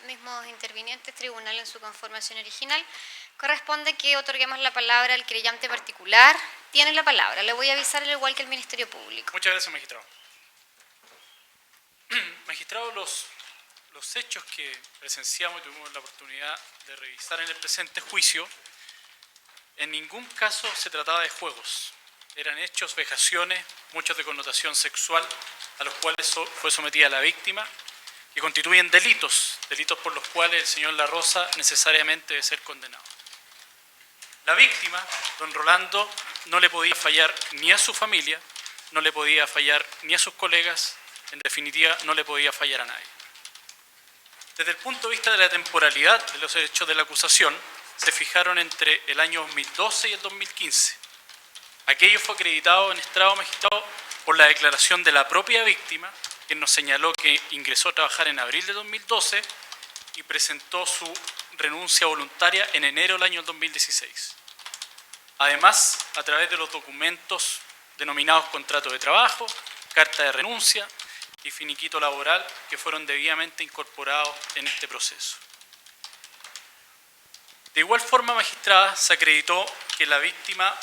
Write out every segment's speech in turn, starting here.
mismos intervinientes, tribunal en su conformación original, corresponde que otorguemos la palabra al querellante particular. Tiene la palabra. Le voy a avisar al igual que el Ministerio Público. Muchas gracias, magistrado. Magistrado, los hechos que presenciamos y tuvimos la oportunidad de revisar en el presente juicio, en ningún caso se trataba de juegos. Eran hechos, vejaciones, muchos de connotación sexual, a los cuales fue sometida la víctima, que constituyen delitos por los cuales el señor La Rosa necesariamente debe ser condenado. La víctima, don Rolando, no le podía fallar ni a su familia, no le podía fallar ni a sus colegas, en definitiva no le podía fallar a nadie. Desde el punto de vista de la temporalidad de los hechos de la acusación, se fijaron entre el año 2012 y el 2015. Aquello fue acreditado en estrado magistrado por la declaración de la propia víctima, quien nos señaló que ingresó a trabajar en abril de 2012 y presentó su renuncia voluntaria en enero del año 2016. Además, a través de los documentos denominados contrato de trabajo, carta de renuncia y finiquito laboral que fueron debidamente incorporados en este proceso. De igual forma, magistrada, se acreditó que la víctima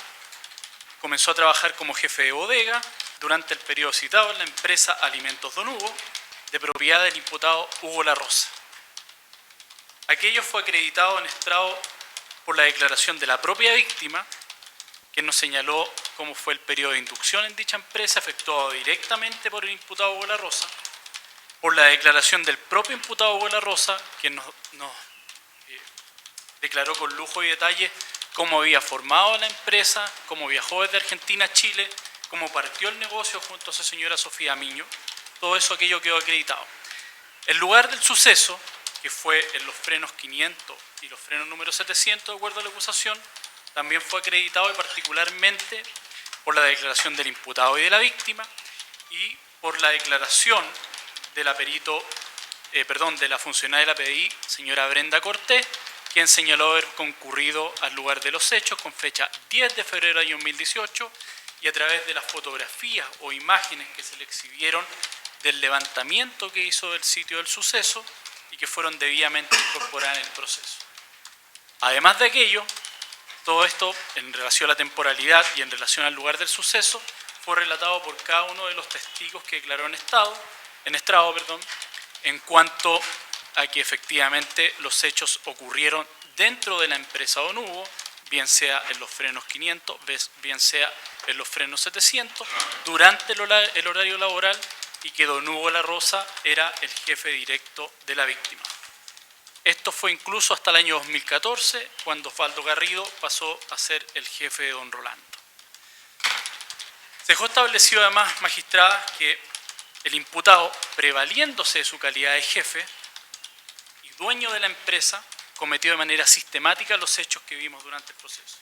comenzó a trabajar como jefe de bodega durante el periodo citado en la empresa Alimentos Don Hugo, de propiedad del imputado Hugo La Rosa. Aquello fue acreditado en estrado por la declaración de la propia víctima, quien nos señaló cómo fue el periodo de inducción en dicha empresa, efectuado directamente por el imputado Hugo La Rosa, por la declaración del propio imputado Hugo La Rosa, quien nos declaró con lujo y detalle cómo había formado la empresa, cómo viajó desde Argentina a Chile, cómo partió el negocio junto a su señora Sofía Miño. Todo eso, aquello quedó acreditado. El lugar del suceso, que fue en los frenos 500 y los frenos número 700, de acuerdo a la acusación, también fue acreditado y particularmente por la declaración del imputado y de la víctima y por la declaración de la de la funcionaria de la PDI, señora Brenda Cortés, quien señaló haber concurrido al lugar de los hechos con fecha 10 de febrero del año 2018 y a través de las fotografías o imágenes que se le exhibieron del levantamiento que hizo del sitio del suceso y que fueron debidamente incorporadas en el proceso. Además de aquello, todo esto en relación a la temporalidad y en relación al lugar del suceso fue relatado por cada uno de los testigos que declaró en estrado, en cuanto a que efectivamente los hechos ocurrieron dentro de la empresa Don Hugo, bien sea en los frenos 500, bien sea en los frenos 700, durante el horario laboral y que Don Hugo La Rosa era el jefe directo de la víctima. Esto fue incluso hasta el año 2014, cuando Osvaldo Garrido pasó a ser el jefe de don Rolando. Se dejó establecido además, magistrada, que el imputado, prevaliéndose de su calidad de jefe y dueño de la empresa, cometió de manera sistemática los hechos que vimos durante el proceso.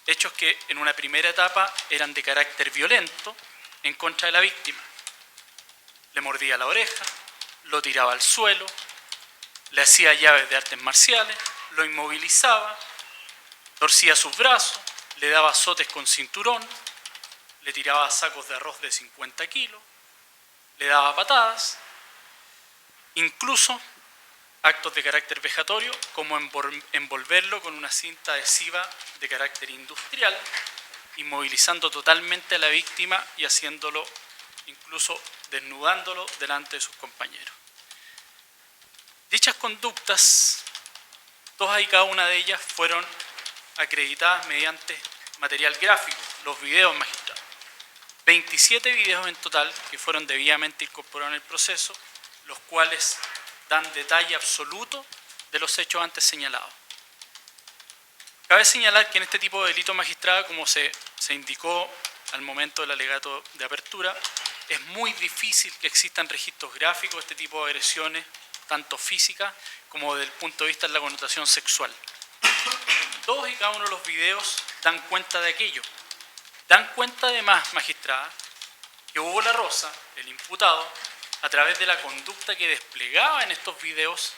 Hechos que en una primera etapa eran de carácter violento en contra de la víctima. Le mordía la oreja, lo tiraba al suelo, le hacía llaves de artes marciales, lo inmovilizaba, torcía sus brazos, le daba azotes con cinturón, le tiraba sacos de arroz de 50 kilos, le daba patadas, incluso actos de carácter vejatorio, como envolverlo con una cinta adhesiva de carácter industrial, inmovilizando totalmente a la víctima y haciéndolo, incluso desnudándolo delante de sus compañeros. Dichas conductas, todas y cada una de ellas fueron acreditadas mediante material gráfico, los videos magistrados. 27 videos en total que fueron debidamente incorporados en el proceso, los cuales dan detalle absoluto de los hechos antes señalados. Cabe señalar que en este tipo de delito, magistrada, como se indicó al momento del alegato de apertura, es muy difícil que existan registros gráficos de este tipo de agresiones, tanto físicas como desde el punto de vista de la connotación sexual. Todos y cada uno de los videos dan cuenta de aquello. Dan cuenta además, magistrada, que Hugo La Rosa, el imputado, a través de la conducta que desplegaba en estos videos,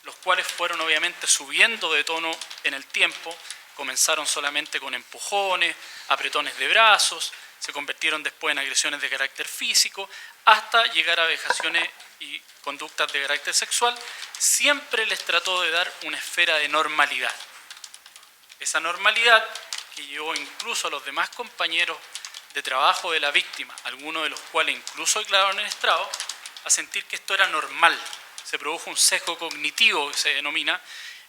los cuales fueron obviamente subiendo de tono en el tiempo, comenzaron solamente con empujones, apretones de brazos, se convirtieron después en agresiones de carácter físico, hasta llegar a vejaciones y conductas de carácter sexual, siempre les trató de dar una esfera de normalidad. Esa normalidad que llevó incluso a los demás compañeros de trabajo de la víctima, algunos de los cuales incluso declararon en estrado, a sentir que esto era normal. Se produjo un sesgo cognitivo que se denomina,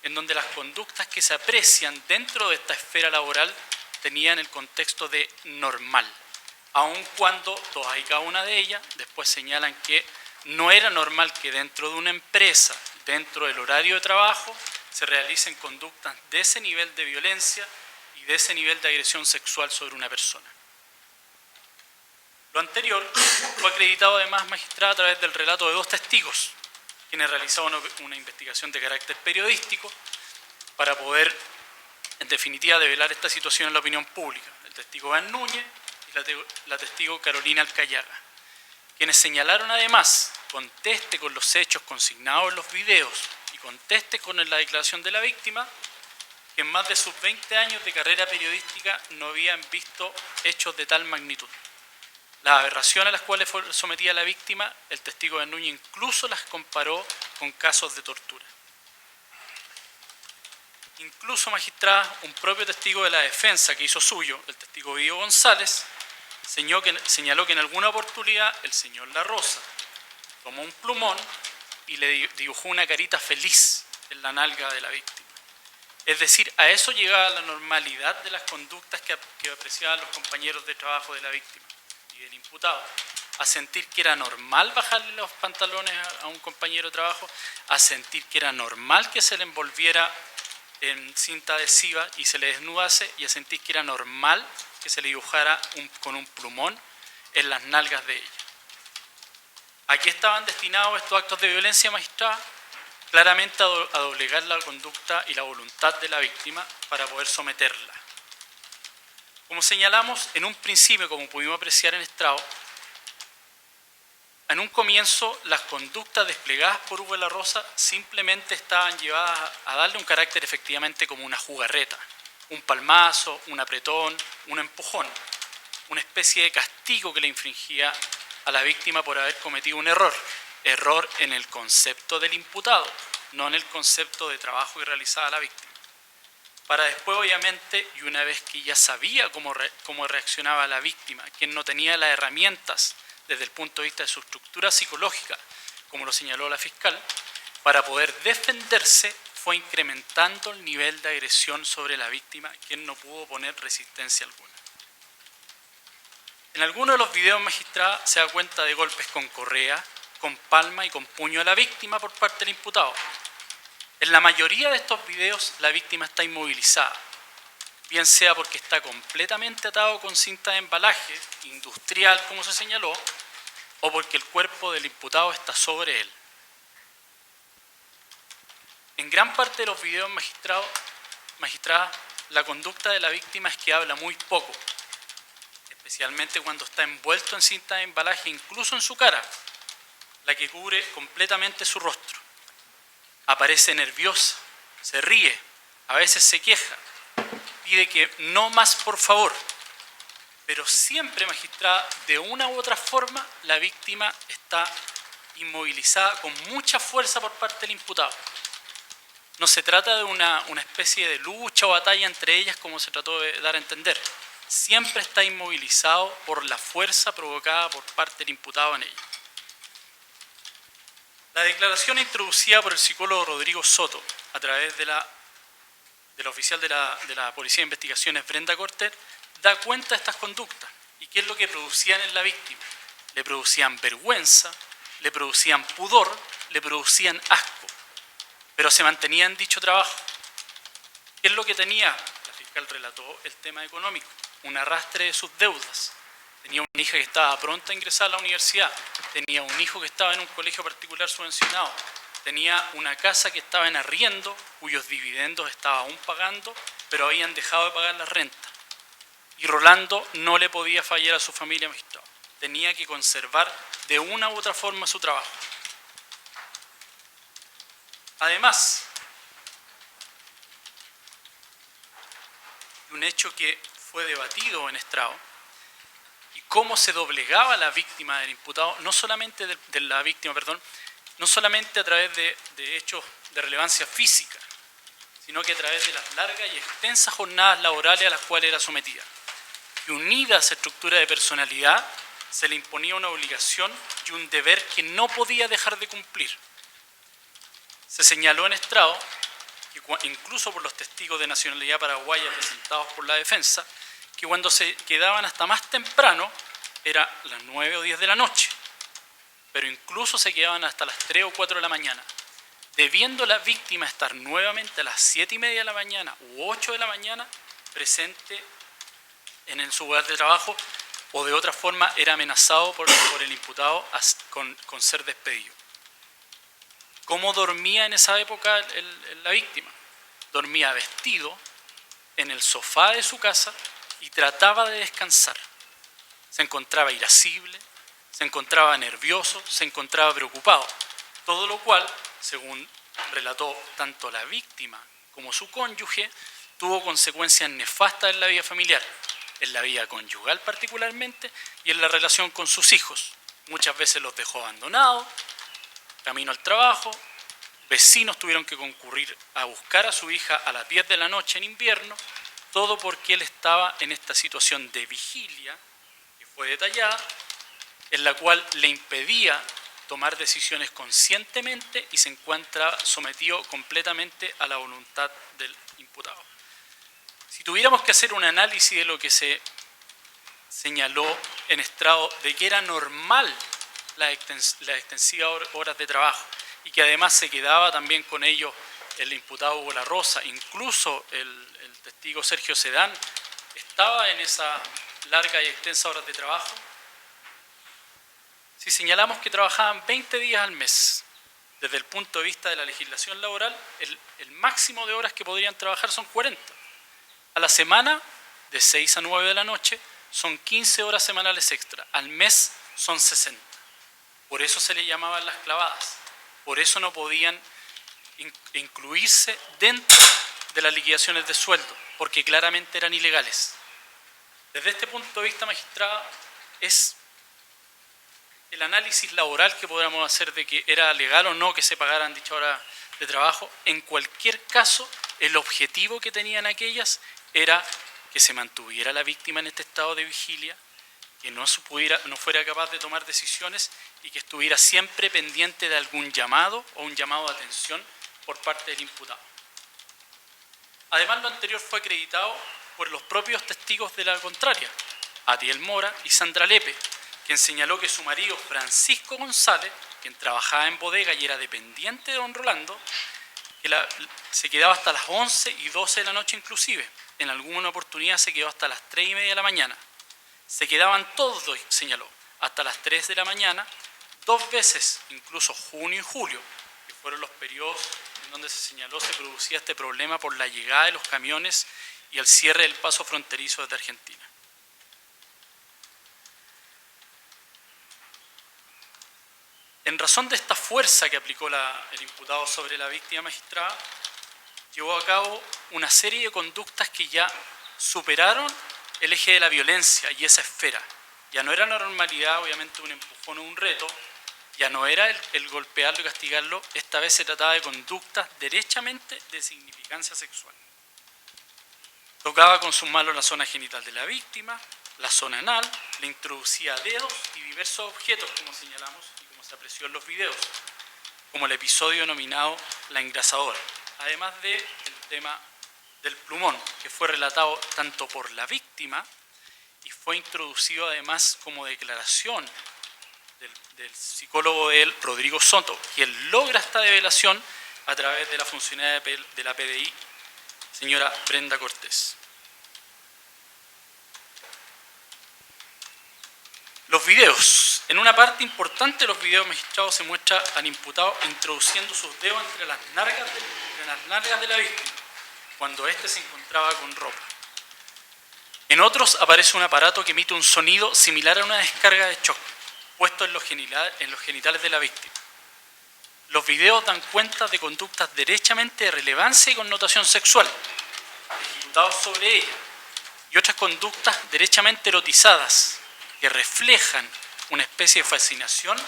en donde las conductas que se aprecian dentro de esta esfera laboral tenían el contexto de normal, aun cuando todas y cada una de ellas después señalan que no era normal que dentro de una empresa, dentro del horario de trabajo, se realicen conductas de ese nivel de violencia y de ese nivel de agresión sexual sobre una persona. Lo anterior fue acreditado además, magistrada, a través del relato de 2 testigos, quienes realizaron una investigación de carácter periodístico para poder, en definitiva, develar esta situación en la opinión pública. El testigo Iván Núñez y la testigo Carolina Alcayaga, quienes señalaron además, conteste con los hechos consignados en los videos y conteste con la declaración de la víctima, que en más de sus 20 años de carrera periodística no habían visto hechos de tal magnitud. Las aberraciones a las cuales fue sometida la víctima, el testigo de Núñez incluso las comparó con casos de tortura. Incluso, magistrada, un propio testigo de la defensa que hizo suyo, el testigo Guido González, señaló que en alguna oportunidad el señor La Rosa tomó un plumón y le dibujó una carita feliz en la nalga de la víctima. Es decir, a eso llegaba la normalidad de las conductas que apreciaban los compañeros de trabajo de la víctima y del imputado, a sentir que era normal bajarle los pantalones a un compañero de trabajo, a sentir que era normal que se le envolviera en cinta adhesiva y se le desnudase, y a sentir que era normal que se le dibujara con un plumón en las nalgas de ella. ¿A qué estaban destinados estos actos de violencia, magistrada? Claramente a doblegar la conducta y la voluntad de la víctima para poder someterla. Como señalamos, en un principio, como pudimos apreciar en estrado, en un comienzo las conductas desplegadas por Hugo de la Rosa simplemente estaban llevadas a darle un carácter efectivamente como una jugarreta, un palmazo, un apretón, un empujón, una especie de castigo que le infringía a la víctima por haber cometido un error en el concepto del imputado, no en el concepto de trabajo que realizaba la víctima. Para después, obviamente, y una vez que ya sabía cómo reaccionaba la víctima, quien no tenía las herramientas desde el punto de vista de su estructura psicológica, como lo señaló la fiscal, para poder defenderse fue incrementando el nivel de agresión sobre la víctima, quien no pudo poner resistencia alguna. En algunos de los videos, magistrada, se da cuenta de golpes con correa, con palma y con puño a la víctima por parte del imputado. En la mayoría de estos videos la víctima está inmovilizada, bien sea porque está completamente atado con cinta de embalaje, industrial como se señaló, o porque el cuerpo del imputado está sobre él. En gran parte de los videos, magistrada, la conducta de la víctima es que habla muy poco, especialmente cuando está envuelto en cinta de embalaje, incluso en su cara, la que cubre completamente su rostro. Aparece nerviosa, se ríe, a veces se queja, pide que no más por favor, pero siempre, magistrada, de una u otra forma, la víctima está inmovilizada con mucha fuerza por parte del imputado. No se trata de una especie de lucha o batalla entre ellas como se trató de dar a entender. Siempre está inmovilizado por la fuerza provocada por parte del imputado en ella. La declaración introducida por el psicólogo Rodrigo Soto a través de la oficial de la Policía de Investigaciones, Brenda Cortés, da cuenta de estas conductas. ¿Y qué es lo que producían en la víctima? Le producían vergüenza, le producían pudor, le producían asco, pero se mantenía en dicho trabajo. ¿Qué es lo que tenía? La fiscal relató el tema económico, un arrastre de sus deudas. Tenía una hija que estaba pronta a ingresar a la universidad, tenía un hijo que estaba en un colegio particular subvencionado, tenía una casa que estaba en arriendo, cuyos dividendos estaba aún pagando, pero habían dejado de pagar la renta. Y Rolando no le podía fallar a su familia, magistrado. Tenía que conservar de una u otra forma su trabajo. Además, un hecho que fue debatido en estrado, y cómo se doblegaba la víctima del imputado, no solamente de la víctima, no solamente a través de hechos de relevancia física, sino que a través de las largas y extensas jornadas laborales a las cuales era sometida. Y unida a esa estructura de personalidad, se le imponía una obligación y un deber que no podía dejar de cumplir. Se señaló en estrado, incluso por los testigos de nacionalidad paraguaya presentados por la defensa, que cuando se quedaban hasta más temprano, era las 9 o 10 de la noche, pero incluso se quedaban hasta las 3 o 4 de la mañana, debiendo la víctima estar nuevamente a las 7:30 de la mañana u 8 de la mañana presente en su lugar de trabajo, o de otra forma era amenazado por el imputado con ser despedido. ¿Cómo dormía en esa época la víctima? Dormía vestido en el sofá de su casa y trataba de descansar. Se encontraba irascible, se encontraba nervioso, se encontraba preocupado. Todo lo cual, según relató tanto la víctima como su cónyuge, tuvo consecuencias nefastas en la vida familiar, en la vida conyugal particularmente y en la relación con sus hijos. Muchas veces los dejó abandonados, camino al trabajo, vecinos tuvieron que concurrir a buscar a su hija a las 10 de la noche en invierno, todo porque él estaba en esta situación de vigilia, que fue detallada, en la cual le impedía tomar decisiones conscientemente y se encuentra sometido completamente a la voluntad del imputado. Si tuviéramos que hacer un análisis de lo que se señaló en estrado de que era normal la extensiva horas de trabajo y que además se quedaba también con ellos el imputado Hugo La Rosa, incluso el testigo Sergio Sedán estaba en esa larga y extensa horas de trabajo. Si señalamos que trabajaban 20 días al mes, desde el punto de vista de la legislación laboral, el máximo de horas que podrían trabajar son 40. A la semana, de 6 a 9 de la noche, son 15 horas semanales extra. Al mes son 60. Por eso se le llamaban las clavadas. Por eso no podían incluirse dentro de las liquidaciones de sueldo, porque claramente eran ilegales. Desde este punto de vista, magistrada, es el análisis laboral que podríamos hacer de que era legal o no que se pagaran dichas horas de trabajo. En cualquier caso, el objetivo que tenían aquellas era que se mantuviera la víctima en este estado de vigilia, que no fuera capaz de tomar decisiones y que estuviera siempre pendiente de algún llamado o un llamado de atención por parte del imputado. Además, lo anterior fue acreditado por los propios testigos de la contraria, Atiel Mora y Sandra Lepe, quien señaló que su marido Francisco González, quien trabajaba en bodega y era dependiente de don Rolando, que se quedaba hasta las 11 y 12 de la noche inclusive. En alguna oportunidad se quedó hasta las 3:30 de la mañana. Se quedaban todos, señaló, hasta las 3 de la mañana, 2 veces, incluso junio y julio, que fueron los periodos en donde se señaló se producía este problema por la llegada de los camiones y el cierre del paso fronterizo desde Argentina. En razón de esta fuerza que aplicó el imputado sobre la víctima magistrada, llevó a cabo una serie de conductas que ya superaron el eje de la violencia y esa esfera. Ya no era la normalidad, obviamente, un empujón o un reto, ya no era el golpearlo y castigarlo, esta vez se trataba de conductas derechamente de significancia sexual. Tocaba con sus manos la zona genital de la víctima, la zona anal, le introducía dedos y diversos objetos, como señalamos y como se apreció en los videos, como el episodio denominado la engrasadora, además del tema del plumón, que fue relatado tanto por la víctima y fue introducido además como declaración del psicólogo de él, Rodrigo Soto, quien logra esta develación a través de la funcionaria de la PDI, señora Brenda Cortés. Los videos. En una parte importante de los videos magistrados se muestra al imputado introduciendo sus dedos entre las nalgas de la víctima, cuando éste se encontraba con ropa. En otros aparece un aparato que emite un sonido similar a una descarga de shock, puesto en los genitales de la víctima. Los videos dan cuenta de conductas derechamente de relevancia y connotación sexual, ejecutados sobre ella, y otras conductas derechamente erotizadas, que reflejan una especie de fascinación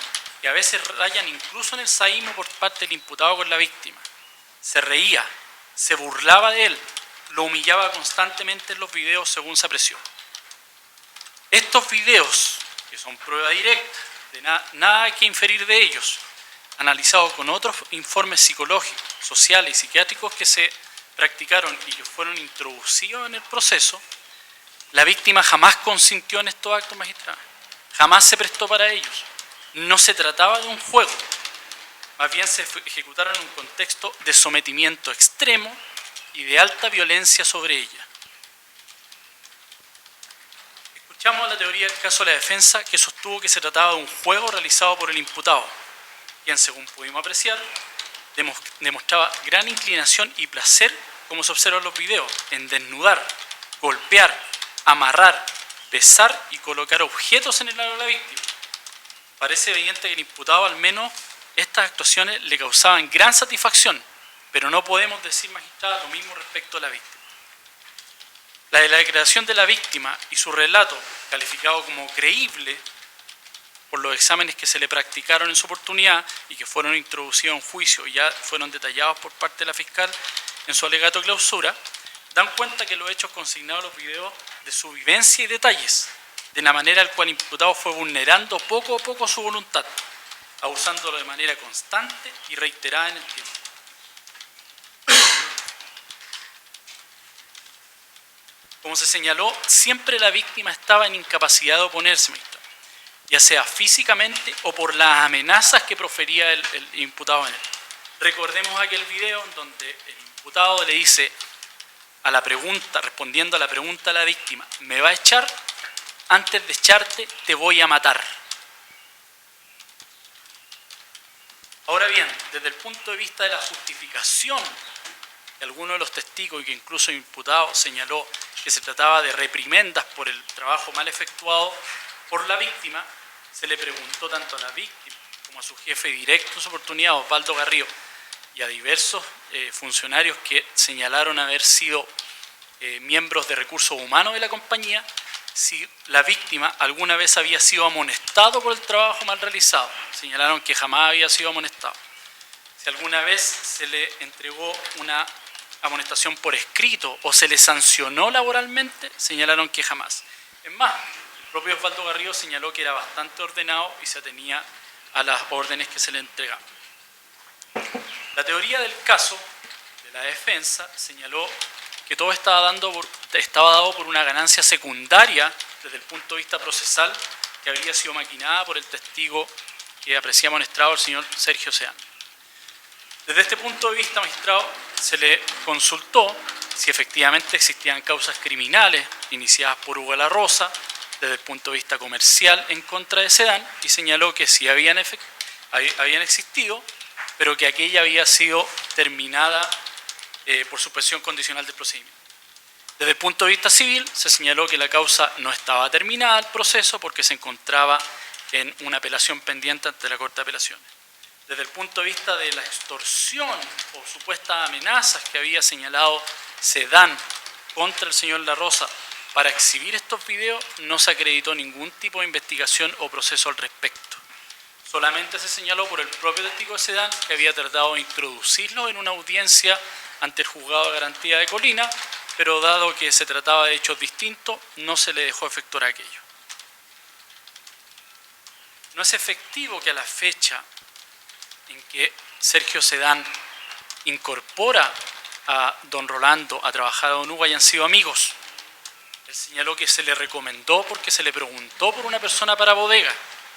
y a veces rayan incluso en el sadismo por parte del imputado con la víctima. Se reía, se burlaba de él, lo humillaba constantemente en los videos según se apreció. Estos videos, que son prueba directa, de nada hay que inferir de ellos, analizados con otros informes psicológicos, sociales y psiquiátricos que se practicaron y que fueron introducidos en el proceso, la víctima jamás consintió en estos actos magistrales, jamás se prestó para ellos. No se trataba de un juego, más bien se ejecutaron en un contexto de sometimiento extremo y de alta violencia sobre ella. Escuchamos la teoría del caso de la defensa, que sostuvo que se trataba de un juego realizado por el imputado, quien, según pudimos apreciar, demostraba gran inclinación y placer, como se observa en los videos, en desnudar, golpear, amarrar, besar y colocar objetos en el ano de la víctima. Parece evidente que el imputado, al menos, estas actuaciones le causaban gran satisfacción, pero no podemos decir, magistrada, lo mismo respecto a la víctima. La declaración de la víctima y su relato, calificado como creíble por los exámenes que se le practicaron en su oportunidad y que fueron introducidos en juicio y ya fueron detallados por parte de la fiscal en su alegato de clausura, dan cuenta que los hechos consignados en los videos de su vivencia y detalles, de la manera en la cual el imputado fue vulnerando poco a poco su voluntad, abusándolo de manera constante y reiterada en el tiempo. Como se señaló, siempre la víctima estaba en incapacidad de oponerse, magistrado, ya sea físicamente o por las amenazas que profería el imputado en él. Recordemos aquel video en donde el imputado le dice a la pregunta, respondiendo a la pregunta de la víctima, ¿me va a echar? Antes de echarte te voy a matar. Ahora bien, desde el punto de vista de la justificación, que alguno de los testigos y que incluso el imputado señaló que se trataba de reprimendas por el trabajo mal efectuado por la víctima, se le preguntó tanto a la víctima como a su jefe directo en su oportunidad, Osvaldo Garrido, y a diversos funcionarios que señalaron haber sido miembros de recursos humanos de la compañía, si la víctima alguna vez había sido amonestado por el trabajo mal realizado. Señalaron que jamás había sido amonestado. Si alguna vez se le entregó una amonestación por escrito o se le sancionó laboralmente, señalaron que jamás. Es más, el propio Osvaldo Garrido señaló que era bastante ordenado y se atenía a las órdenes que se le entregaban. La teoría del caso de la defensa señaló que todo estaba dado por una ganancia secundaria desde el punto de vista procesal que habría sido maquinada por el testigo que apreciamos en estrado, el señor Sergio Sedán. Desde este punto de vista, magistrado, se le consultó si efectivamente existían causas criminales iniciadas por Hugo de la Rosa desde el punto de vista comercial en contra de Sedán y señaló que sí habían existido, pero que aquella había sido terminada por suspensión condicional del procedimiento. Desde el punto de vista civil, se señaló que la causa no estaba terminada el proceso porque se encontraba en una apelación pendiente ante la Corte de Apelaciones. Desde el punto de vista de la extorsión o supuestas amenazas que había señalado Sedán contra el señor La Rosa para exhibir estos videos, no se acreditó ningún tipo de investigación o proceso al respecto. Solamente se señaló por el propio testigo de Sedán que había tratado de introducirlo en una audiencia ante el juzgado de garantía de Colina, pero dado que se trataba de hechos distintos, no se le dejó efectuar aquello. No es efectivo que a la fecha en que Sergio Sedán incorpora a don Rolando a trabajar a don Hugo hayan sido amigos. Él señaló que se le recomendó porque se le preguntó por una persona para bodega,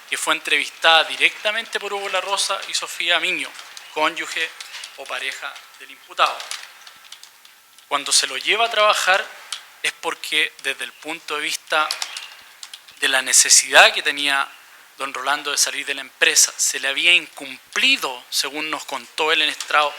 que fue entrevistada directamente por Hugo La Rosa y Sofía Miño, cónyuge o pareja del imputado. Cuando se lo lleva a trabajar es porque desde el punto de vista de la necesidad que tenía don Rolando de salir de la empresa, se le había incumplido, según nos contó él en estrado,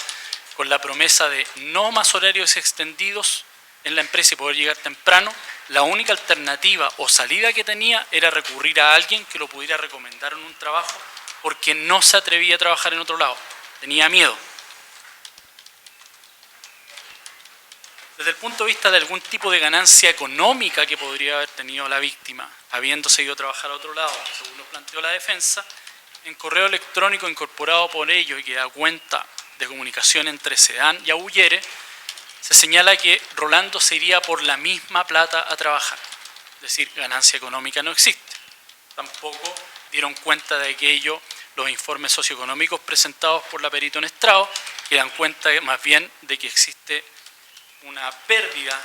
con la promesa de no más horarios extendidos en la empresa y poder llegar temprano, la única alternativa o salida que tenía era recurrir a alguien que lo pudiera recomendar en un trabajo porque no se atrevía a trabajar en otro lado, tenía miedo. Desde el punto de vista de algún tipo de ganancia económica que podría haber tenido la víctima, habiéndose ido a trabajar a otro lado, según lo planteó la defensa, en correo electrónico incorporado por ellos y que da cuenta de comunicación entre Sedán y Abullere, se señala que Rolando se iría por la misma plata a trabajar. Es decir, ganancia económica no existe. Tampoco dieron cuenta de aquello los informes socioeconómicos presentados por la perito en estrado, que dan cuenta más bien de que existe una pérdida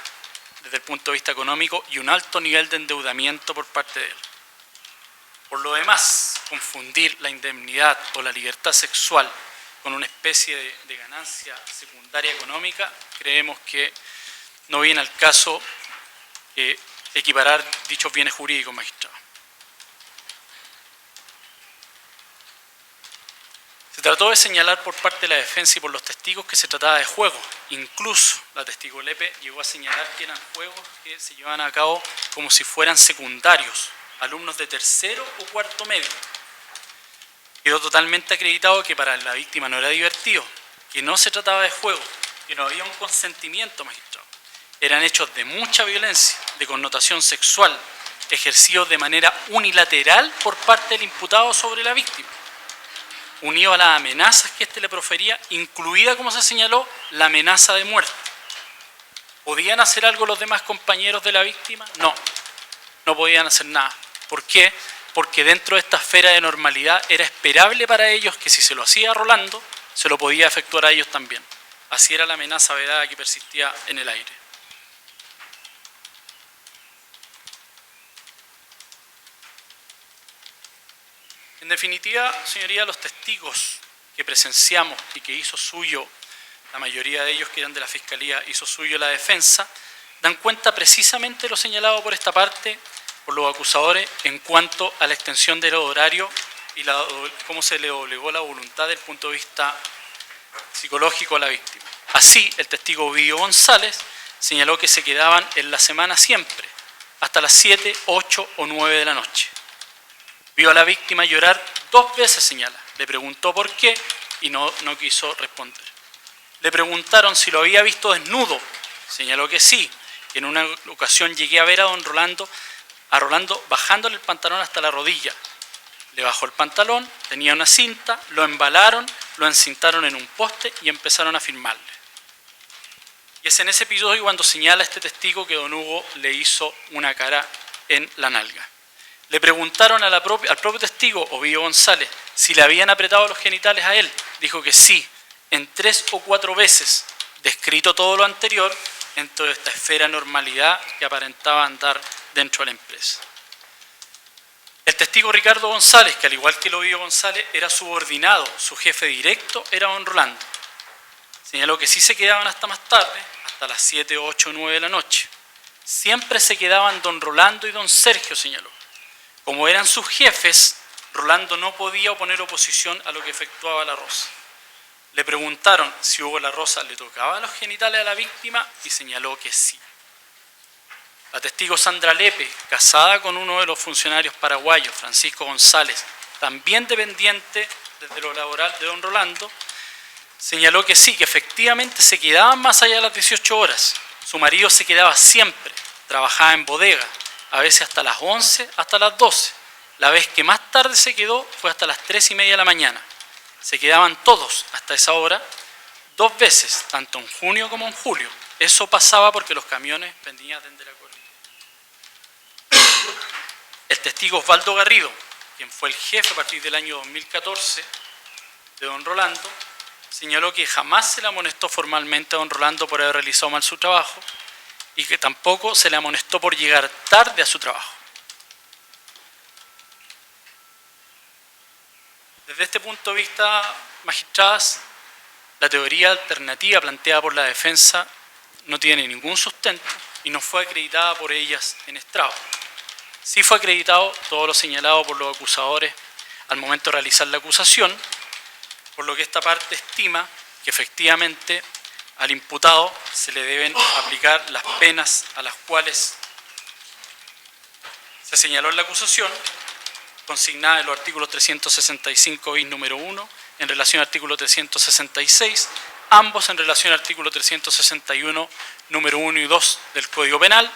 desde el punto de vista económico y un alto nivel de endeudamiento por parte de él. Por lo demás, confundir la indemnidad o la libertad sexual con una especie de ganancia secundaria económica, creemos que no viene al caso equiparar dichos bienes jurídicos, magistrado. Se trató de señalar por parte de la defensa y por los testigos que se trataba de juegos. Incluso la testigo Lepe llegó a señalar que eran juegos que se llevaban a cabo como si fueran secundarios, alumnos de tercero o cuarto medio. Quedó totalmente acreditado que para la víctima no era divertido, que no se trataba de juego, que no había un consentimiento, magistrado. Eran hechos de mucha violencia, de connotación sexual, ejercidos de manera unilateral por parte del imputado sobre la víctima, unido a las amenazas que éste le profería, incluida, como se señaló, la amenaza de muerte. ¿Podían hacer algo los demás compañeros de la víctima? No, no podían hacer nada. ¿Por qué? Porque dentro de esta esfera de normalidad era esperable para ellos que si se lo hacía a Rolando, se lo podía efectuar a ellos también. Así era la amenaza vedada que persistía en el aire. En definitiva, señoría, los testigos que presenciamos y que hizo suyo, la mayoría de ellos que eran de la Fiscalía, hizo suyo la defensa, dan cuenta precisamente de lo señalado por esta parte, por los acusadores, en cuanto a la extensión del horario y cómo se le doblegó la voluntad desde el punto de vista psicológico a la víctima. Así, el testigo Ovidio González señaló que se quedaban en la semana siempre, hasta las 7, 8 o 9 de la noche. Vio a la víctima llorar 2 veces, señala. Le preguntó por qué y no quiso responder. Le preguntaron si lo había visto desnudo. Señaló que sí, que en una ocasión llegué a ver a Rolando bajándole el pantalón hasta la rodilla. Le bajó el pantalón, tenía una cinta, lo embalaron, lo encintaron en un poste y empezaron a filmarle. Y es en ese episodio cuando señala este testigo que don Hugo le hizo una cara en la nalga. Le preguntaron al propio testigo, Ovidio González, si le habían apretado los genitales a él. Dijo que sí, en 3 o 4 veces, descrito todo lo anterior, en toda esta esfera de normalidad que aparentaba andar dentro de la empresa. El testigo Ricardo González, que al igual que el Ovidio González, era subordinado, su jefe directo era don Rolando. Señaló que sí se quedaban hasta más tarde, hasta las 7, 8 o 9 de la noche. Siempre se quedaban don Rolando y don Sergio, señaló. Como eran sus jefes, Rolando no podía oponer oposición a lo que efectuaba la Rosa. Le preguntaron si Hugo La Rosa le tocaba los genitales a la víctima y señaló que sí. La testigo Sandra Lepe, casada con uno de los funcionarios paraguayos, Francisco González, también dependiente desde lo laboral de don Rolando, señaló que sí, que efectivamente se quedaban más allá de las 18 horas. Su marido se quedaba siempre, trabajaba en bodega, a veces hasta las 11, hasta las 12. La vez que más tarde se quedó fue hasta las 3:30 de la mañana. Se quedaban todos hasta esa hora, 2 veces, tanto en junio como en julio. Eso pasaba porque los camiones venían desde la corrida. El testigo Osvaldo Garrido, quien fue el jefe a partir del año 2014 de don Rolando, señaló que jamás se le amonestó formalmente a don Rolando por haber realizado mal su trabajo y que tampoco se le amonestó por llegar tarde a su trabajo. Desde este punto de vista, magistradas, la teoría alternativa planteada por la defensa no tiene ningún sustento y no fue acreditada por ellas en estrado. Sí fue acreditado todo lo señalado por los acusadores al momento de realizar la acusación, por lo que esta parte estima que efectivamente al imputado se le deben aplicar las penas a las cuales se señaló en la acusación, consignada en los artículos 365 bis número 1, en relación al artículo 366, ambos en relación al artículo 361 número 1 y 2 del Código Penal,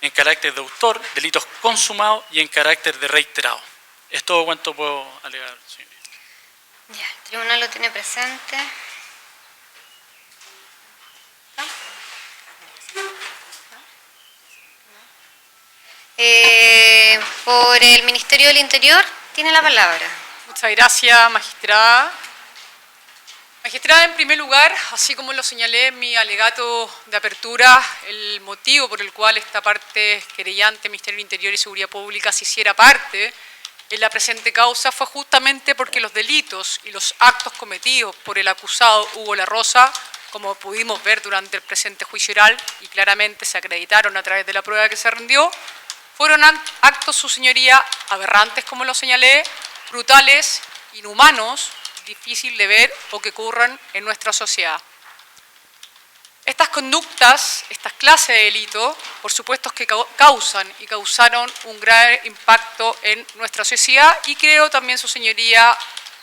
en carácter de autor, delitos consumados y en carácter de reiterado. Es todo cuanto puedo alegar, señoría. Ya, el tribunal lo tiene presente. Por el Ministerio del Interior, tiene la palabra. Muchas gracias, magistrada. Magistrada, en primer lugar, así como lo señalé en mi alegato de apertura, el motivo por el cual esta parte querellante, Ministerio del Interior y Seguridad Pública, se hiciera parte en la presente causa fue justamente porque los delitos y los actos cometidos por el acusado Hugo La Rosa, como pudimos ver durante el presente juicio oral y claramente se acreditaron a través de la prueba que se rindió, fueron actos, su señoría, aberrantes, como lo señalé, brutales, inhumanos, difícil de ver o que ocurran en nuestra sociedad. Estas conductas, estas clases de delitos, por supuesto que causan y causaron un grave impacto en nuestra sociedad y creo también, su señoría,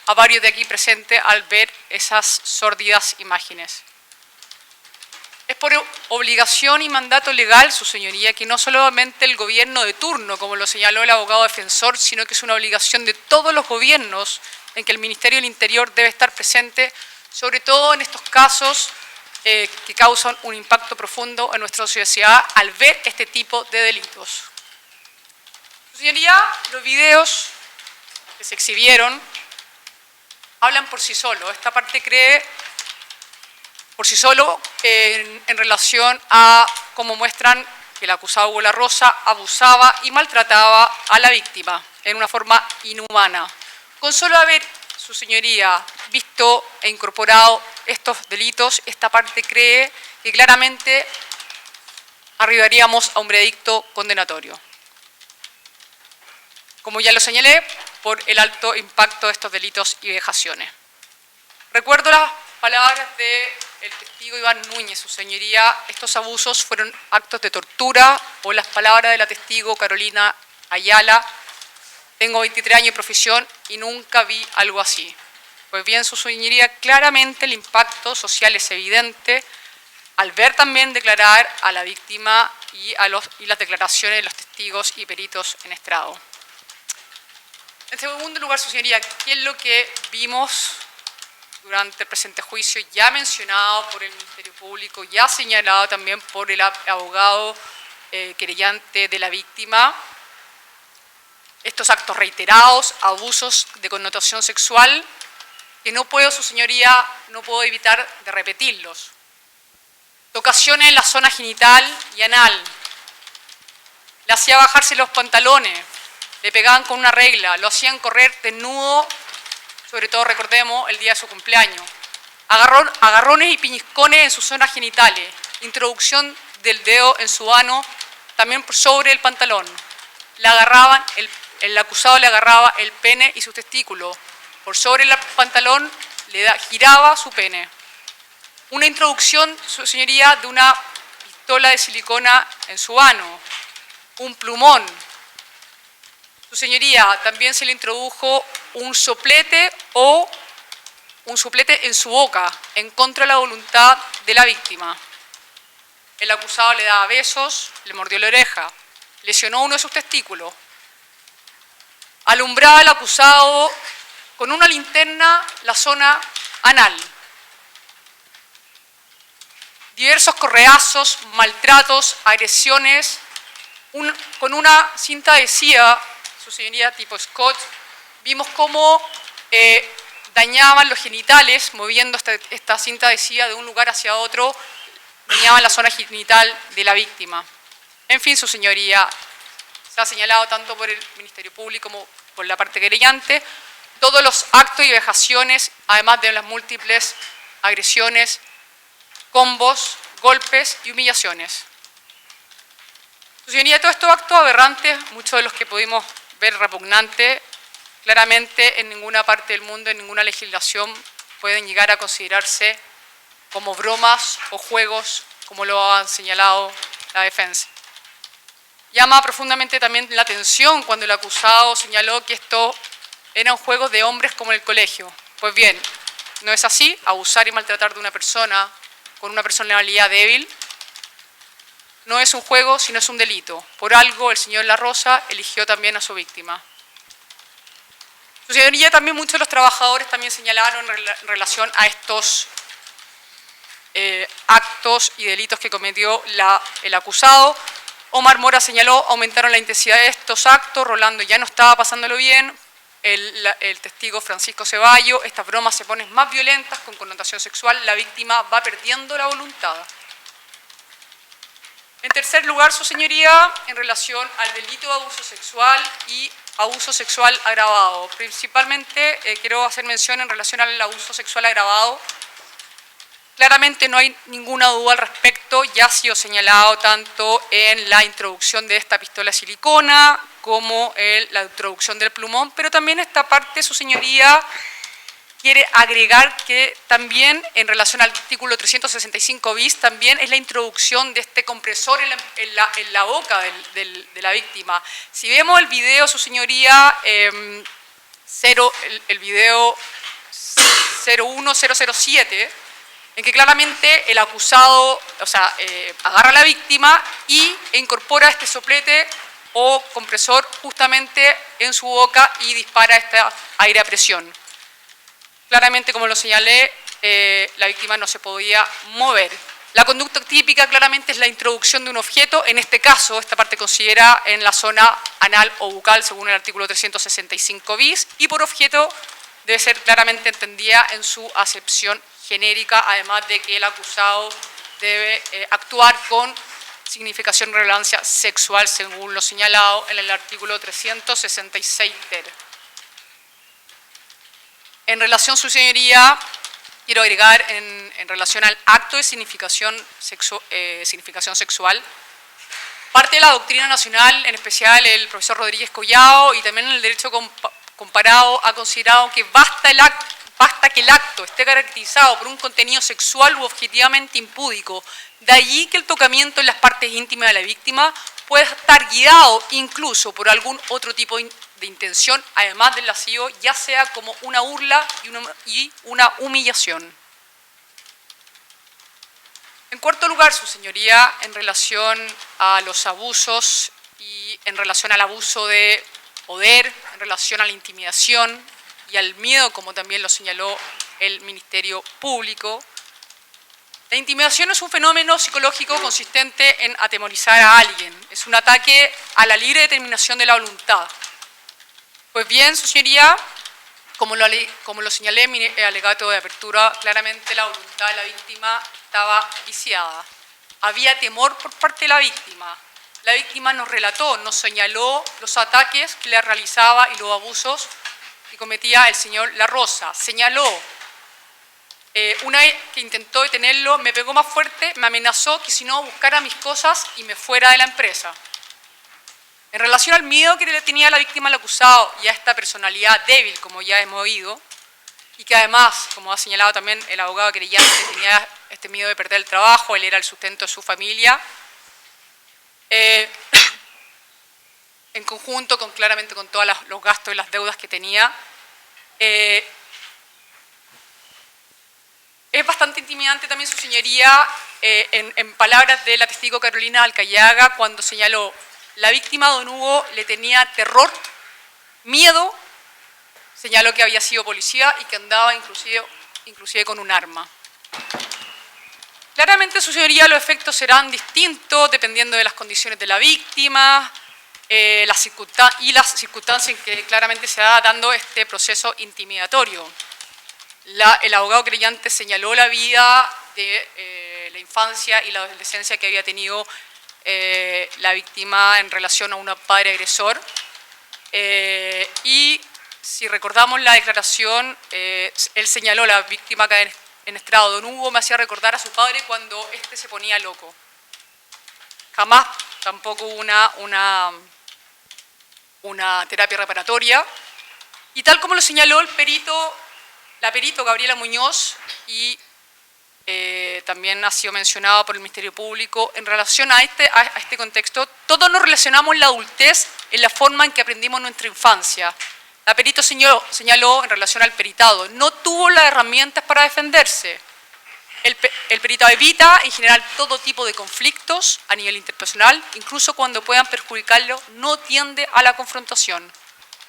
a varios de aquí presentes al ver esas sórdidas imágenes. Es por obligación y mandato legal, su señoría, que no solamente el gobierno de turno, como lo señaló el abogado defensor, sino que es una obligación de todos los gobiernos en que el Ministerio del Interior debe estar presente, sobre todo en estos casos que causan un impacto profundo en nuestra sociedad al ver este tipo de delitos. Su señoría, los videos que se exhibieron hablan por sí solos. Esta parte cree por sí solo en relación a cómo muestran que el acusado Hugo La Rosa abusaba y maltrataba a la víctima en una forma inhumana. Con solo haber, su señoría, visto e incorporado estos delitos, esta parte cree que claramente arribaríamos a un veredicto condenatorio. Como ya lo señalé, por el alto impacto de estos delitos y vejaciones. Recuerdo las palabras del testigo Iván Núñez, su señoría, estos abusos fueron actos de tortura, o las palabras de la testigo Carolina Ayala, tengo 23 años de profesión y nunca vi algo así. Pues bien, su señoría, claramente el impacto social es evidente al ver también declarar a la víctima y las declaraciones de los testigos y peritos en estrado. En segundo lugar, su señoría, ¿qué es lo que vimos durante el presente juicio, ya mencionado por el Ministerio Público, ya señalado también por el abogado querellante de la víctima? Estos actos reiterados, abusos de connotación sexual, que no puedo, su señoría, no puedo evitar de repetirlos. Tocaciones en la zona genital y anal. Le hacía bajarse los pantalones, le pegaban con una regla, lo hacían correr desnudo, sobre todo recordemos el día de su cumpleaños. Agarrones y piñiscones en sus zonas genitales, introducción del dedo en su ano, también sobre el pantalón. El acusado le agarraba el pene y sus testículos. Por sobre el pantalón giraba su pene. Una introducción, su señoría, de una pistola de silicona en su ano. Un plumón. Su señoría, también se le introdujo un soplete o un soplete en su boca, en contra de la voluntad de la víctima. El acusado le daba besos, le mordió la oreja, lesionó uno de sus testículos. Alumbraba al acusado con una linterna la zona anal. Diversos correazos, maltratos, agresiones, con una cinta adhesiva, su señoría, tipo Scotch, vimos cómo dañaban los genitales, moviendo esta cinta adhesiva de un lugar hacia otro, dañaban la zona genital de la víctima. En fin, su señoría, se ha señalado tanto por el Ministerio Público como por la parte querellante, todos los actos y vejaciones, además de las múltiples agresiones, combos, golpes y humillaciones. Su señoría, todos estos actos aberrantes, muchos de los que pudimos ver repugnantes, claramente en ninguna parte del mundo, en ninguna legislación, pueden llegar a considerarse como bromas o juegos, como lo han señalado la defensa. Llama profundamente también la atención cuando el acusado señaló que esto eran juegos de hombres como en el colegio. Pues bien, no es así. Abusar y maltratar de una persona con una personalidad débil no es un juego, sino es un delito. Por algo el señor La Rosa eligió también a su víctima. Su señoría, también muchos de los trabajadores también señalaron en relación a estos actos y delitos que cometió el acusado. Omar Mora señaló, aumentaron la intensidad de estos actos, Rolando ya no estaba pasándolo bien, el testigo Francisco Ceballo, estas bromas se ponen más violentas con connotación sexual, la víctima va perdiendo la voluntad. En tercer lugar, su señoría, en relación al delito de abuso sexual y abuso sexual agravado. Principalmente quiero hacer mención en relación al abuso sexual agravado. Claramente no hay ninguna duda al respecto, ya ha sido señalado tanto en la introducción de esta pistola de silicona como en la introducción del plumón, pero también esta parte, su señoría, quiere agregar que también en relación al artículo 365 bis también es la introducción de este compresor en la boca de la víctima. Si vemos el video, su señoría, el video 01007, en que claramente el acusado, agarra a la víctima e incorpora este soplete o compresor justamente en su boca y dispara este aire a presión. Claramente, como lo señalé, la víctima no se podía mover. La conducta típica claramente es la introducción de un objeto, en este caso, esta parte considera en la zona anal o bucal, según el artículo 365 bis, y por objeto debe ser claramente entendida en su acepción genérica, además de que el acusado debe actuar con significación de relevancia sexual, según lo señalado en el artículo 366 ter. En relación, su señoría, quiero agregar en relación al acto de significación sexual, parte de la doctrina nacional, en especial el profesor Rodríguez Collao y también en el derecho comparado, ha considerado que basta que el acto esté caracterizado por un contenido sexual u objetivamente impúdico. De allí que el tocamiento en las partes íntimas de la víctima puede estar guiado incluso por algún otro tipo de intención, además del lascivo, ya sea como una burla y una humillación. En cuarto lugar, su señoría, en relación a los abusos y en relación al abuso de poder, en relación a la intimidación y al miedo, como también lo señaló el Ministerio Público, la intimidación es un fenómeno psicológico consistente en atemorizar a alguien. Es un ataque a la libre determinación de la voluntad. Pues bien, su señoría, como lo señalé en mi alegato de apertura, claramente la voluntad de la víctima estaba viciada. Había temor por parte de la víctima. La víctima nos relató, nos señaló los ataques que le realizaba y los abusos que cometía el señor La Rosa. Señaló, una vez que intentó detenerlo, me pegó más fuerte, me amenazó que si no buscara mis cosas y me fuera de la empresa. En relación al miedo que le tenía la víctima al acusado y a esta personalidad débil, como ya hemos oído, y que además, como ha señalado también el abogado querellante, tenía este miedo de perder el trabajo, él era el sustento de su familia, en conjunto claramente con todos los gastos y las deudas que tenía, es bastante intimidante también su señoría, en palabras de la testigo Carolina Alcayaga, cuando señaló, la víctima don Hugo le tenía terror, miedo, señaló que había sido policía y que andaba inclusive con un arma. Claramente, su señoría, los efectos serán distintos dependiendo de las condiciones de la víctima y las circunstancias en que claramente se va dando este proceso intimidatorio. El abogado querellante señaló la vida de la infancia y la adolescencia que había tenido la víctima en relación a un padre agresor. Y si recordamos la declaración, él señaló la víctima que en estrado, don Hugo me hacía recordar a su padre cuando éste se ponía loco. Jamás tampoco una terapia reparatoria. Y tal como lo señaló la perito Gabriela Muñoz y también ha sido mencionado por el Ministerio Público, en relación a este contexto, todos nos relacionamos la adultez en la forma en que aprendimos nuestra infancia. La perito señaló en relación al peritado, no tuvo las herramientas para defenderse. El peritado evita en general todo tipo de conflictos a nivel interpersonal, incluso cuando puedan perjudicarlo, no tiende a la confrontación.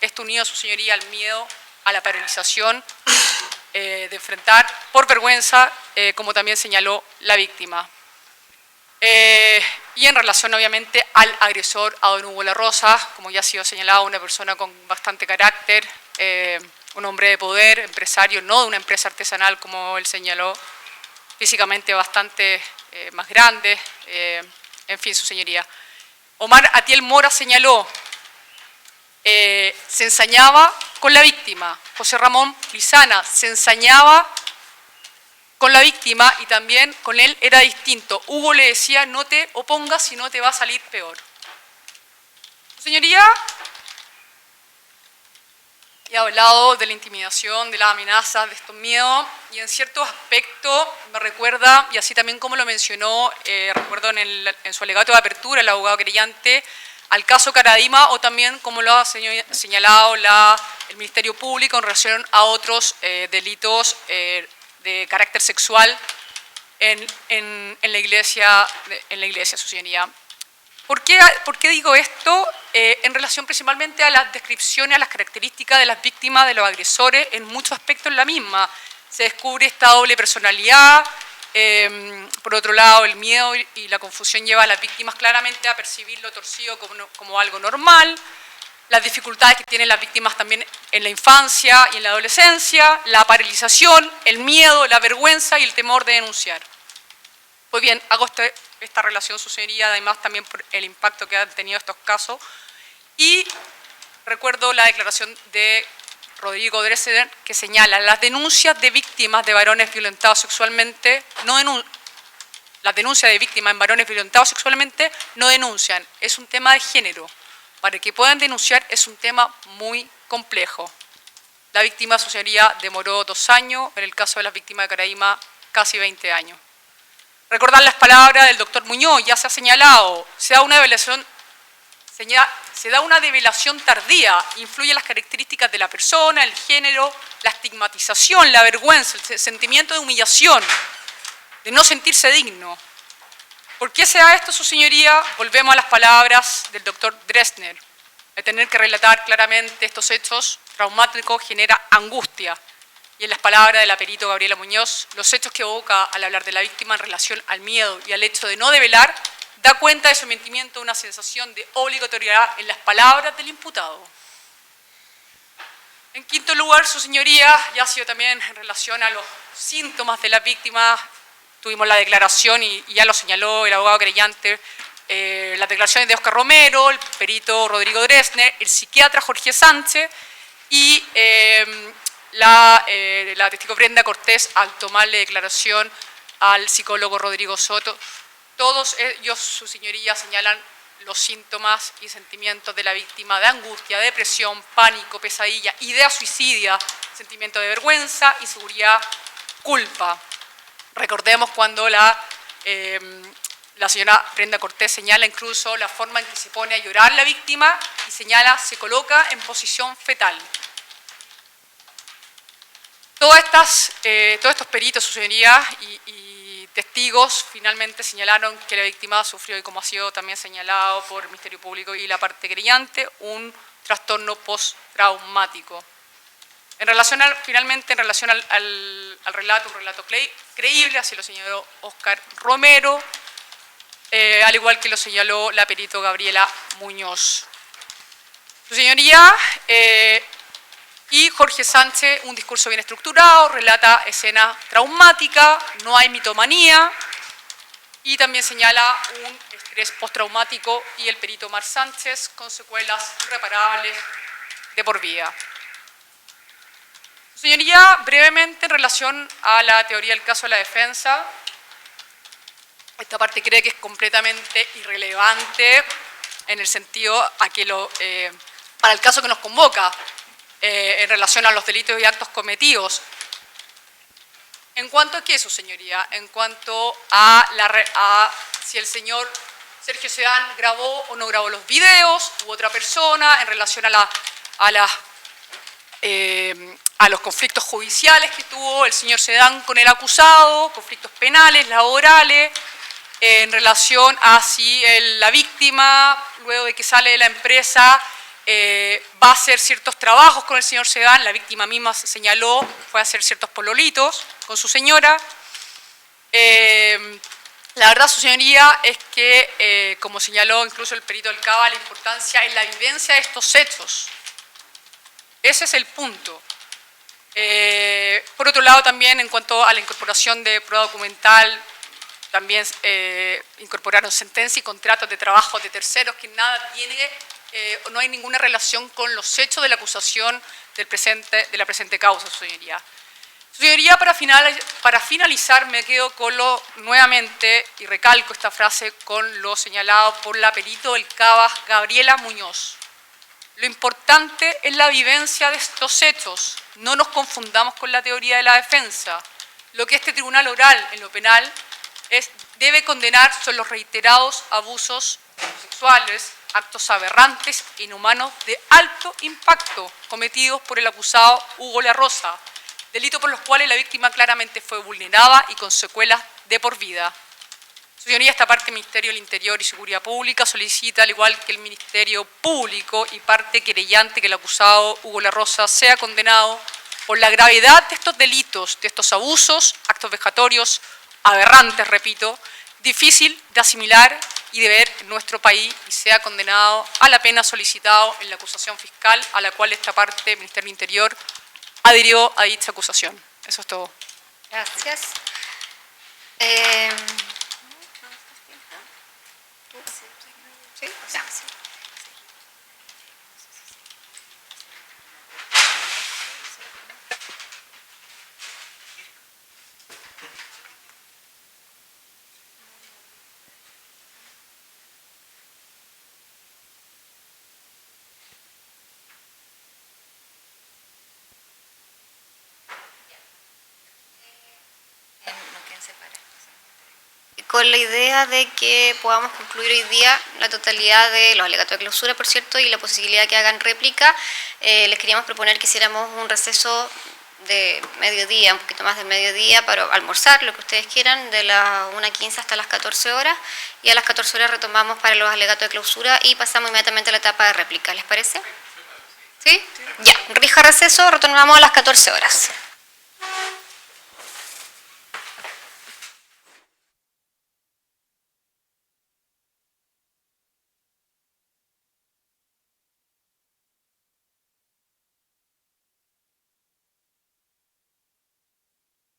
Esto unido, su señoría, al miedo a la paralización de enfrentar por vergüenza, como también señaló la víctima. Y en relación obviamente al agresor, a don Hugo La Rosa, como ya ha sido señalado, una persona con bastante carácter, un hombre de poder, empresario, no de una empresa artesanal como él señaló, físicamente bastante más grande, en fin, su señoría. Omar Atiel Mora señaló, se ensañaba con la víctima. José Ramón Lizana se ensañaba con la víctima y también con él era distinto. Hugo le decía, no te opongas si no te va a salir peor. Señoría, he hablado de la intimidación, de las amenazas, de estos miedos, y en ciertos aspectos me recuerda, y así también como lo mencionó, recuerdo en su alegato de apertura el abogado querellante, al caso Caradima, o también como lo ha señalado el Ministerio Público en relación a otros delitos de carácter sexual en la iglesia, su señoría. ¿Por qué digo esto? En relación principalmente a las descripciones, a las características de las víctimas, de los agresores, en muchos aspectos la misma. Se descubre esta doble personalidad, por otro lado el miedo y la confusión lleva a las víctimas claramente a percibir lo torcido como algo normal, las dificultades que tienen las víctimas también en la infancia y en la adolescencia, la paralización, el miedo, la vergüenza y el temor de denunciar. Pues bien, hago esta relación, su señoría, además también por el impacto que han tenido estos casos, y recuerdo la declaración de Rodrigo Dresner que señala las denuncias de víctimas de varones violentados sexualmente, las denuncias de víctimas en varones violentados sexualmente no denuncian, es un tema de género. Para que puedan denunciar es un tema muy complejo. La víctima, su señoría, demoró 2 años, en el caso de las víctimas de Caraima, casi 20 años. Recordar las palabras del doctor Muñoz, ya se ha señalado, se da una develación tardía, influye las características de la persona, el género, la estigmatización, la vergüenza, el sentimiento de humillación, de no sentirse digno. ¿Por qué se da esto, su señoría? Volvemos a las palabras del doctor Dresner. El tener que relatar claramente estos hechos traumáticos genera angustia. Y en las palabras de la perito Gabriela Muñoz, los hechos que evoca al hablar de la víctima en relación al miedo y al hecho de no develar, da cuenta de sometimiento a una sensación de obligatoriedad en las palabras del imputado. En quinto lugar, su señoría, ya ha sido también en relación a los síntomas de la víctima, tuvimos la declaración y ya lo señaló el abogado querellante, las declaraciones de Óscar Romero, el perito Rodrigo Dresner, el psiquiatra Jorge Sánchez y la testigo Brenda Cortés al tomarle declaración al psicólogo Rodrigo Soto. Todos ellos, su señoría, señalan los síntomas y sentimientos de la víctima de angustia, depresión, pánico, pesadilla, idea suicidia, sentimiento de vergüenza, inseguridad, culpa. Recordemos cuando la señora Brenda Cortés señala incluso la forma en que se pone a llorar la víctima y señala, se coloca en posición fetal. Todos estos peritos, su señoría, y testigos finalmente señalaron que la víctima sufrió, y como ha sido también señalado por el Ministerio Público y la parte querellante, un trastorno postraumático. Finalmente, en relación al relato, un relato creíble, así lo señaló Óscar Romero, al igual que lo señaló la perito Gabriela Muñoz. Su señoría y Jorge Sánchez, un discurso bien estructurado, relata escena traumática, no hay mitomanía, y también señala un estrés postraumático, y el perito Omar Sánchez con secuelas irreparables de por vida. Señoría, brevemente en relación a la teoría del caso de la defensa, esta parte cree que es completamente irrelevante en el sentido a que para el caso que nos convoca en relación a los delitos y actos cometidos. ¿En cuanto a qué, su señoría? En cuanto a si el señor Sergio Sedán grabó o no grabó los videos, u otra persona, en relación a los conflictos judiciales que tuvo el señor Sedán con el acusado, conflictos penales, laborales, en relación a si la víctima, luego de que sale de la empresa, va a hacer ciertos trabajos con el señor Sedán, la víctima misma señaló, fue a hacer ciertos pololitos con su señora. La verdad, su señoría, es que, como señaló incluso el perito del CABA, la importancia es la vivencia de estos hechos. Ese es el punto. Por otro lado, también en cuanto a la incorporación de prueba documental, también incorporaron sentencia y contratos de trabajo de terceros que nada tiene, no hay ninguna relación con los hechos de la acusación de la presente causa, su señoría. Su señoría, para finalizar, me quedo con nuevamente, y recalco esta frase, con lo señalado por la perito del CABA, Gabriela Muñoz. Lo importante es la vivencia de estos hechos. No nos confundamos con la teoría de la defensa. Lo que este tribunal oral en lo penal debe condenar son los reiterados abusos sexuales, actos aberrantes e inhumanos de alto impacto cometidos por el acusado Hugo La Rosa, delitos por los cuales la víctima claramente fue vulnerada y con secuelas de por vida. Su señoría, esta parte del Ministerio del Interior y Seguridad Pública solicita, al igual que el Ministerio Público y parte querellante, que el acusado Hugo La Rosa sea condenado por la gravedad de estos delitos, de estos abusos, actos vejatorios, aberrantes, repito, difícil de asimilar y de ver en nuestro país, y sea condenado a la pena solicitado en la acusación fiscal, a la cual esta parte del Ministerio del Interior adhirió a dicha acusación. Eso es todo. Gracias. ¿Sí? Ya. Con la idea de que podamos concluir hoy día la totalidad de los alegatos de clausura, por cierto, y la posibilidad de que hagan réplica, les queríamos proponer que hiciéramos un receso de mediodía, un poquito más del mediodía, para almorzar, lo que ustedes quieran, de las 1:15 hasta las 14 horas, y a las 14 horas retomamos para los alegatos de clausura y pasamos inmediatamente a la etapa de réplica. ¿Les parece? ¿Sí? Ya, rija receso, retornamos a las 14 horas.